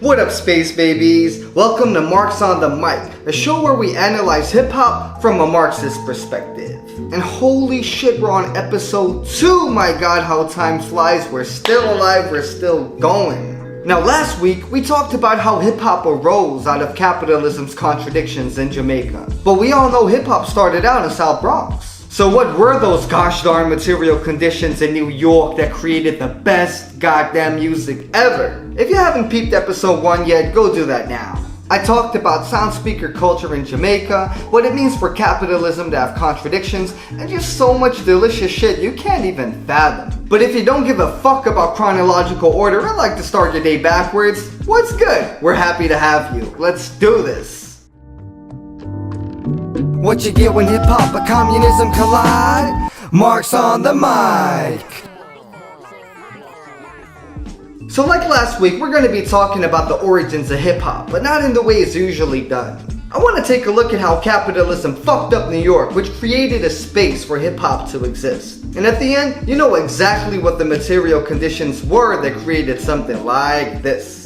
What up, space babies? Welcome to Marx on the Mic, a show where we analyze hip-hop from a Marxist perspective. And holy shit, we're on episode 2, my god, how time flies. We're still alive, we're still going. Now last week, we talked about how hip-hop arose out of capitalism's contradictions in Jamaica. But we all know hip-hop started out in South Bronx. So what were those gosh darn material conditions in New York that created the best goddamn music ever? If you haven't peeped episode 1 yet, go do that now. I talked about sound speaker culture in Jamaica, what it means for capitalism to have contradictions, and just so much delicious shit you can't even fathom. But if you don't give a fuck about chronological order and like to start your day backwards, what's good? We're happy to have you. Let's do this. What you get when hip-hop and communism collide? Marx on the mic. So like last week, we're going to be talking about the origins of hip-hop, but not in the way it's usually done. I want to take a look at how capitalism fucked up New York, which created a space for hip-hop to exist. And at the end, you know exactly what the material conditions were that created something like this.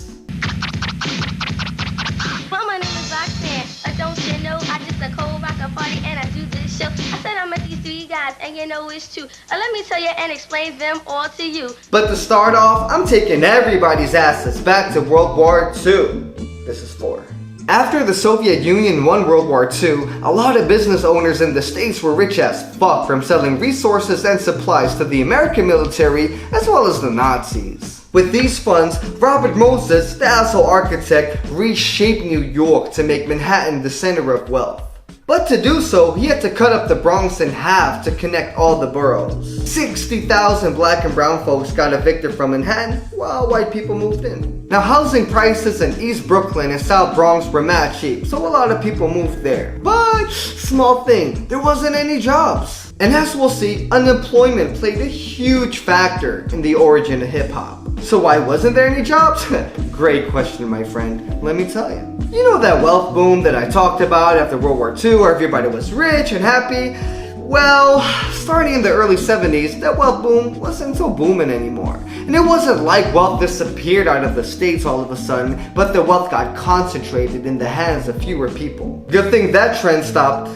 And you know it's true. Let me tell you and explain them all to you. But to start off, I'm taking everybody's asses back to World War II. This is for. After the Soviet Union won World War II, a lot of business owners in the States were rich as fuck from selling resources and supplies to the American military as well as the Nazis. With these funds, Robert Moses, the asshole architect, reshaped New York to make Manhattan the center of wealth. But to do so, he had to cut up the Bronx in half to connect all the boroughs. 60,000 black and brown folks got evicted from Manhattan while white people moved in. Now housing prices in East Brooklyn and South Bronx were mad cheap, so a lot of people moved there. But, small thing, there wasn't any jobs. And as we'll see, unemployment played a huge factor in the origin of hip-hop. So why wasn't there any jobs? Great question, my friend. Let me tell you. You know that wealth boom that I talked about after World War II where everybody was rich and happy? Well, starting in the early 70s, that wealth boom wasn't so booming anymore. And it wasn't like wealth disappeared out of the States all of a sudden, but the wealth got concentrated in the hands of fewer people. Good thing that trend stopped.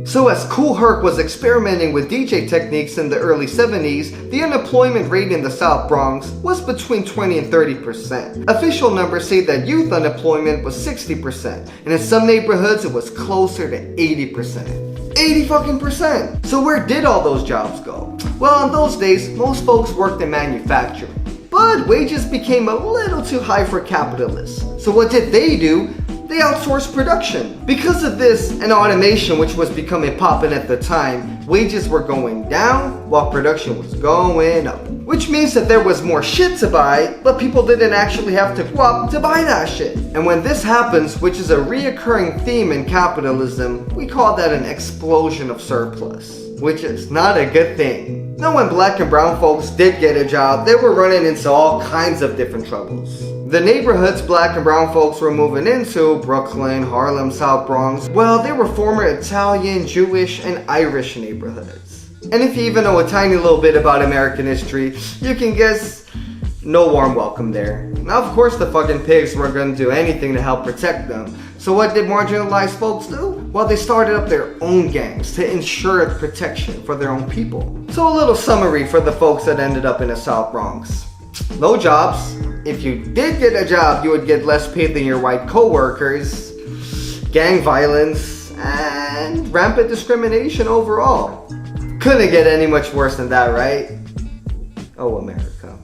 So as Kool Herc was experimenting with DJ techniques in the early 70s, the unemployment rate in the South Bronx was between 20 and 30%. Official numbers say that youth unemployment was 60%, and in some neighborhoods it was closer to 80%. 80 fucking percent! So where did all those jobs go? Well, in those days, most folks worked in manufacturing. But wages became a little too high for capitalists. So what did they do? They outsourced production. Because of this and automation, which was becoming poppin' at the time, wages were going down while production was going up. Which means that there was more shit to buy, but people didn't actually have to go up to buy that shit. And when this happens, which is a reoccurring theme in capitalism, we call that an explosion of surplus, which is not a good thing. Now when black and brown folks did get a job, they were running into all kinds of different troubles. The neighborhoods black and brown folks were moving into, Brooklyn, Harlem, South Bronx, well, they were former Italian, Jewish, and Irish neighborhoods. And if you even know a tiny little bit about American history, you can guess no warm welcome there. Now, of course, the fucking pigs weren't going to do anything to help protect them. So what did marginalized folks do? Well, they started up their own gangs to ensure protection for their own people. So a little summary for the folks that ended up in the South Bronx. No jobs. If you did get a job, you would get less paid than your white co-workers, gang violence, and rampant discrimination overall. Couldn't get any much worse than that, right? Oh, America.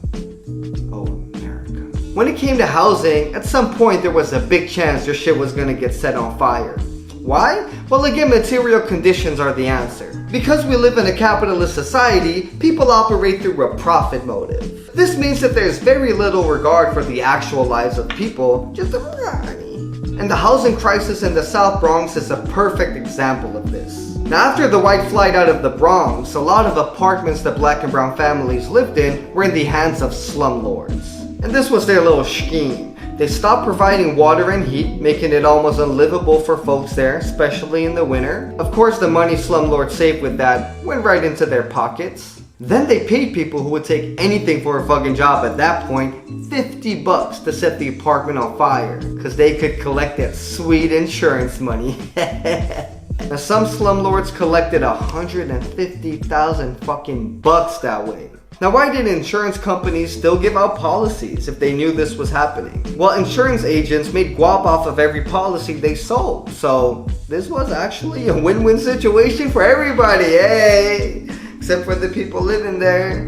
Oh, America. When it came to housing, at some point there was a big chance your shit was gonna get set on fire. Why? Well, again, material conditions are the answer. Because we live in a capitalist society, people operate through a profit motive. This means that there's very little regard for the actual lives of people, just the money. And the housing crisis in the South Bronx is a perfect example of this. Now, after the white flight out of the Bronx, a lot of apartments that black and brown families lived in were in the hands of slumlords. And this was their little scheme. They stopped providing water and heat, making it almost unlivable for folks there, especially in the winter. Of course, the money slumlords saved with that went right into their pockets. Then they paid people who would take anything for a fucking job at that point $50 to set the apartment on fire, cause they could collect that sweet insurance money. Now some slumlords collected 150,000 fucking bucks that way. Now why did insurance companies still give out policies if they knew this was happening? Well, insurance agents made guap off of every policy they sold, so this was actually a win-win situation for everybody, hey! Except for the people living there.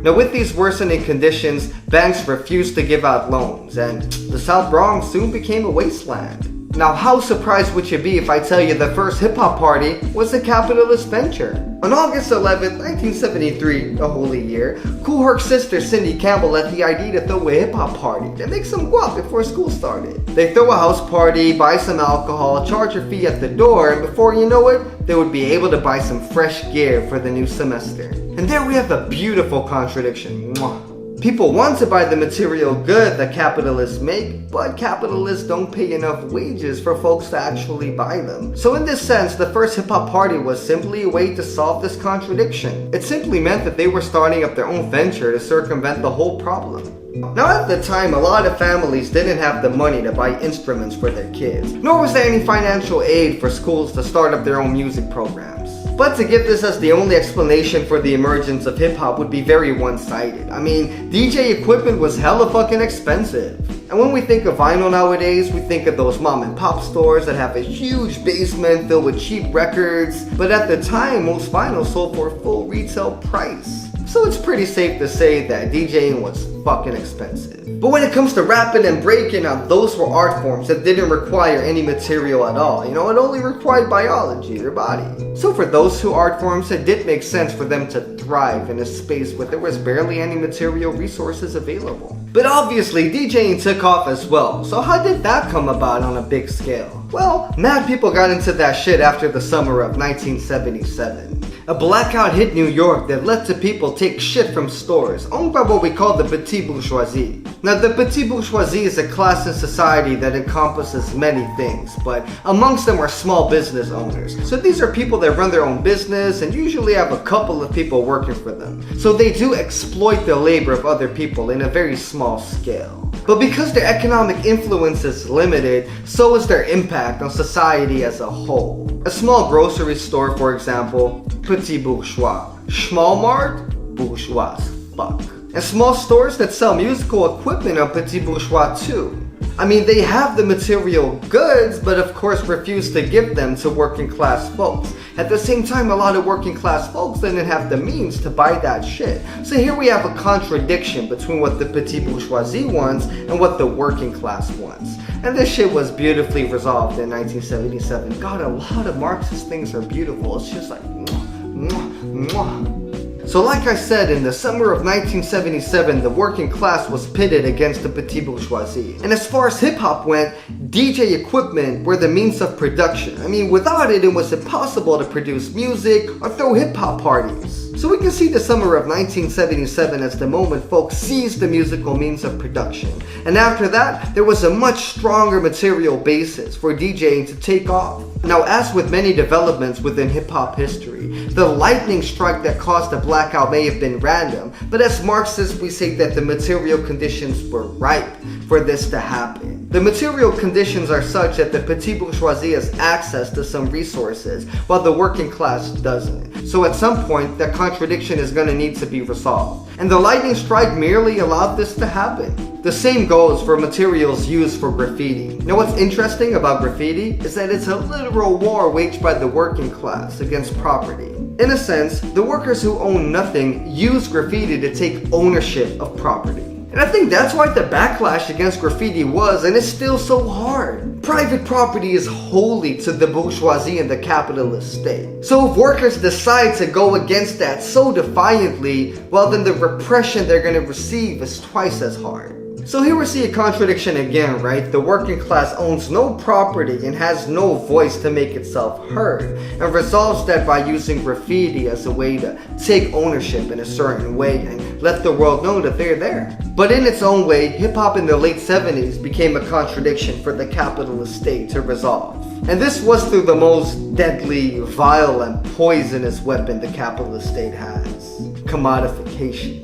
Now with these worsening conditions, banks refused to give out loans, and the South Bronx soon became a wasteland. Now how surprised would you be if I tell you the first hip-hop party was a capitalist venture? On August 11, 1973, a holy year, Kool Herc's sister Cindy Campbell had the idea to throw a hip-hop party to make some guap before school started. They throw a house party, buy some alcohol, charge a fee at the door, and before you know it, they would be able to buy some fresh gear for the new semester. And there we have a beautiful contradiction. Mwah. People want to buy the material good that capitalists make, but capitalists don't pay enough wages for folks to actually buy them. So in this sense, the first hip-hop party was simply a way to solve this contradiction. It simply meant that they were starting up their own venture to circumvent the whole problem. Now at the time, a lot of families didn't have the money to buy instruments for their kids, nor was there any financial aid for schools to start up their own music programs. But to give this as the only explanation for the emergence of hip-hop would be very one-sided. I mean, DJ equipment was hella fucking expensive. And when we think of vinyl nowadays, we think of those mom and pop stores that have a huge basement filled with cheap records. But at the time, most vinyl sold for full retail price. So it's pretty safe to say that DJing was fucking expensive. But when it comes to rapping and breaking, now those were art forms that didn't require any material at all. You know, it only required biology, your body. So for those two art forms, it did make sense for them to thrive in a space where there was barely any material resources available. But obviously, DJing took off as well. So how did that come about on a big scale? Well, mad people got into that shit after the summer of 1977. A blackout hit New York that led to people take shit from stores owned by what we call the petite bourgeoisie. Now the petite bourgeoisie is a class in society that encompasses many things, but amongst them are small business owners. So these are people that run their own business and usually have a couple of people working for them. So they do exploit the labor of other people in a very small scale. But because their economic influence is limited, so is their impact on society as a whole. A small grocery store, for example, petit bourgeois. Small mart, bourgeois as fuck. And small stores that sell musical equipment are petit bourgeois too. I mean, they have the material goods, but of course refuse to give them to working class folks. At the same time, a lot of working class folks didn't have the means to buy that shit. So here we have a contradiction between what the petite bourgeoisie wants and what the working class wants. And this shit was beautifully resolved in 1977. God, a lot of Marxist things are beautiful. It's just like, mwah, mwah, mwah. So like I said, in the summer of 1977, the working class was pitted against the petite bourgeoisie. And as far as hip-hop went, DJ equipment were the means of production. I mean, without it, it was impossible to produce music or throw hip-hop parties. So we can see the summer of 1977 as the moment folks seized the musical means of production. And after that, there was a much stronger material basis for DJing to take off. Now, as with many developments within hip-hop history, the lightning strike that caused the blackout may have been random, but as Marxists, we say that the material conditions were ripe for this to happen. The material conditions are such that the petite bourgeoisie has access to some resources, while the working class doesn't. So at some point, that contradiction is going to need to be resolved. And the lightning strike merely allowed this to happen. The same goes for materials used for graffiti. Now what's interesting about graffiti is that it's a literal war waged by the working class against property. In a sense, the workers who own nothing use graffiti to take ownership of property. And I think that's why the backlash against graffiti was and is still so hard. Private property is wholly to the bourgeoisie and the capitalist state. So if workers decide to go against that so defiantly, well then the repression they're going to receive is twice as hard. So here we see a contradiction again, right? The working class owns no property and has no voice to make itself heard, and resolves that by using graffiti as a way to take ownership in a certain way and let the world know that they're there. But in its own way, hip-hop in the late 70s became a contradiction for the capitalist state to resolve. And this was through the most deadly, vile, and poisonous weapon the capitalist state has: commodification.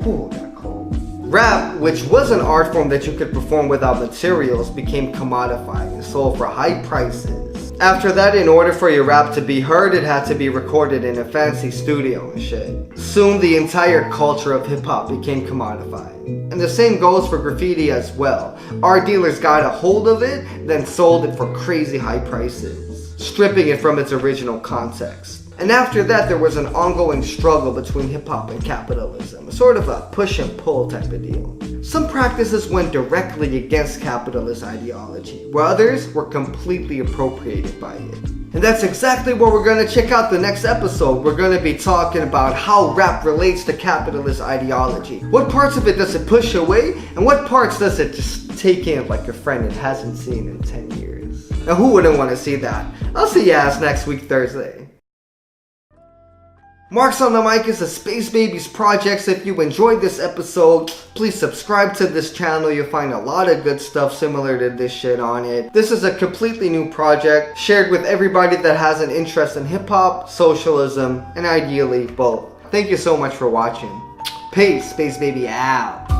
Ooh, that cold. Rap, which was an art form that you could perform without materials, became commodified and sold for high prices. After that, in order for your rap to be heard, it had to be recorded in a fancy studio and shit. Soon, the entire culture of hip-hop became commodified. And the same goes for graffiti as well. Art dealers got a hold of it, then sold it for crazy high prices, stripping it from its original context. And after that, there was an ongoing struggle between hip-hop and capitalism, sort of a push and pull type of deal. Some practices went directly against capitalist ideology, while others were completely appropriated by it. And that's exactly what we're going to check out the next episode. We're going to be talking about how rap relates to capitalist ideology. What parts of it does it push away, and what parts does it just take in like a friend it hasn't seen in 10 years? Now who wouldn't want to see that? I'll see you ass next week Thursday. Marx on the Mic is a Space Babies project, so if you enjoyed this episode, please subscribe to this channel. You'll find a lot of good stuff similar to this shit on it. This is a completely new project, shared with everybody that has an interest in hip-hop, socialism, and ideally both. Thank you so much for watching. Peace, Space Baby out.